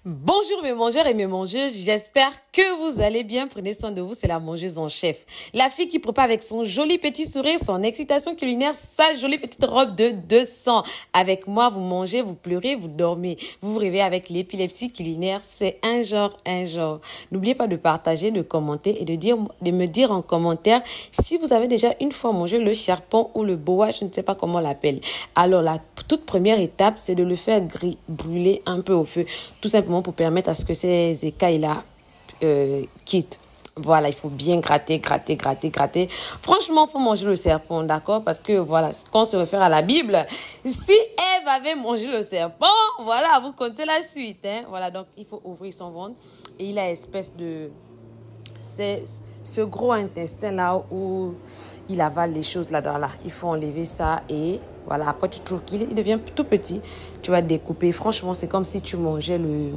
Bonjour mes mangeurs et mes mangeuses, j'espère que vous allez bien. Prenez soin de vous, c'est la mangeuse en chef. La fille qui prépare avec son joli petit sourire, son excitation culinaire, sa jolie petite robe de 200. Avec moi, vous mangez, vous pleurez, vous dormez. Vous vous réveillez avec l'épilepsie culinaire, c'est un genre. N'oubliez pas de partager, de commenter et de me dire en commentaire si vous avez déjà une fois mangé le serpent ou le boa, je ne sais pas comment on l'appelle. Alors la toute première étape, c'est de le faire brûler un peu au feu, tout simplement pour permettre à ce que ces écailles-là quittent. Voilà, il faut bien gratter. Franchement, il faut manger le serpent, d'accord? Parce que voilà, quand on se réfère à la Bible, si Ève avait mangé le serpent, voilà, vous comptez la suite. Hein? Voilà, donc il faut ouvrir son ventre et il a espèce de... C'est ce gros intestin-là où il avale les choses là-dedans. Là. Il faut enlever ça et voilà. Après, tu trouves qu'il devient tout petit. Tu vas découper. Franchement, c'est comme si tu mangeais le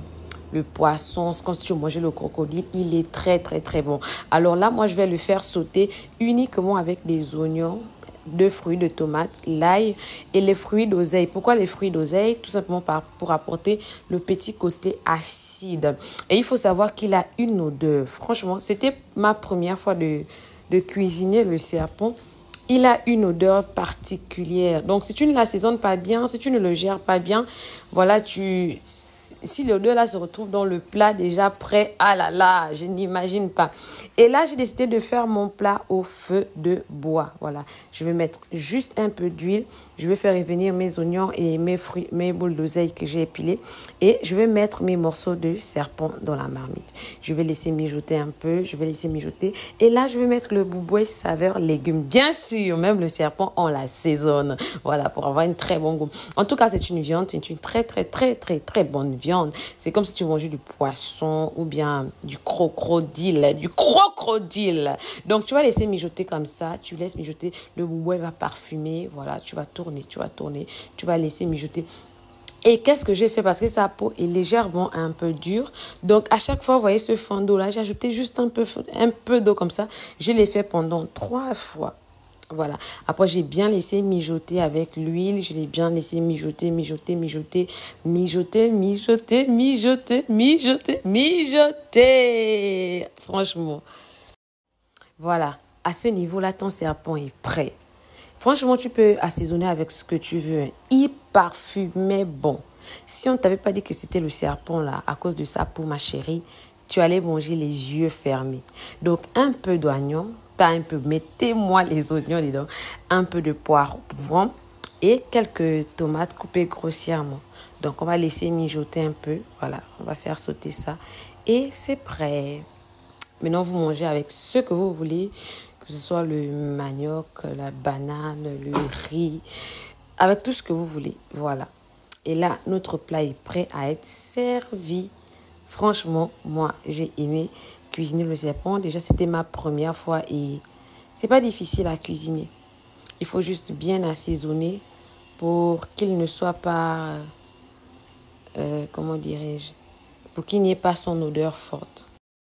poisson. C'est comme si tu mangeais le crocodile. Il est très bon. Alors là, moi, je vais le faire sauter uniquement avec des oignons, 2 fruits de tomates, l'ail et les fruits d'oseille. Pourquoi les fruits d'oseille? Tout simplement pour apporter le petit côté acide. Et il faut savoir qu'il a une odeur. Franchement, c'était ma première fois de cuisiner le serpent. Il a une odeur particulière. Donc, si tu ne l'assaisonnes pas bien, si tu ne le gères pas bien, voilà, si l'odeur là se retrouve dans le plat déjà prêt, ah là là, je n'imagine pas. Et là, j'ai décidé de faire mon plat au feu de bois. Voilà, je vais mettre juste un peu d'huile. Je vais faire revenir mes oignons et mes fruits, mes boules d'oseille que j'ai épilées. Et je vais mettre mes morceaux de serpent dans la marmite. Je vais laisser mijoter un peu. Et là, je vais mettre le boubouet saveur légumes. Bien sûr, même le serpent, on l'assaisonne. Voilà, pour avoir une très bonne goût. En tout cas, c'est une viande. C'est une très bonne viande. C'est comme si tu mangeais du poisson ou bien du crocodile. Donc, tu vas laisser mijoter comme ça. Tu laisses mijoter. Le boubouet va parfumer. Voilà, tu vas tourner. Tu vas laisser mijoter. Et qu'est-ce que j'ai fait? Parce que sa peau est légèrement un peu dure. Donc, à chaque fois, vous voyez ce fond d'eau-là, j'ai ajouté juste un peu d'eau comme ça. Je l'ai fait pendant 3 fois. Voilà. Après, j'ai bien laissé mijoter avec l'huile. Je l'ai bien laissé mijoter. Franchement. Voilà. À ce niveau-là, ton serpent est prêt. Franchement, tu peux assaisonner avec ce que tu veux. Il parfumait bon. Si on ne t'avait pas dit que c'était le serpent là, à cause de sa peau, ma chérie, tu allais manger les yeux fermés. Donc, un peu d'oignon, pas un peu, mettez-moi les oignons dedans, un peu de poivron et quelques tomates coupées grossièrement. Donc, on va laisser mijoter un peu. Voilà, on va faire sauter ça et c'est prêt. Maintenant, vous mangez avec ce que vous voulez, que ce soit le manioc, la banane, le riz, avec tout ce que vous voulez. Voilà. Et là, notre plat est prêt à être servi. Franchement, moi, j'ai aimé cuisiner le serpent. Déjà, c'était ma première fois et c'est pas difficile à cuisiner. Il faut juste bien assaisonner pour qu'il ne soit pas, comment dirais-je, pour qu'il n'y ait pas son odeur forte.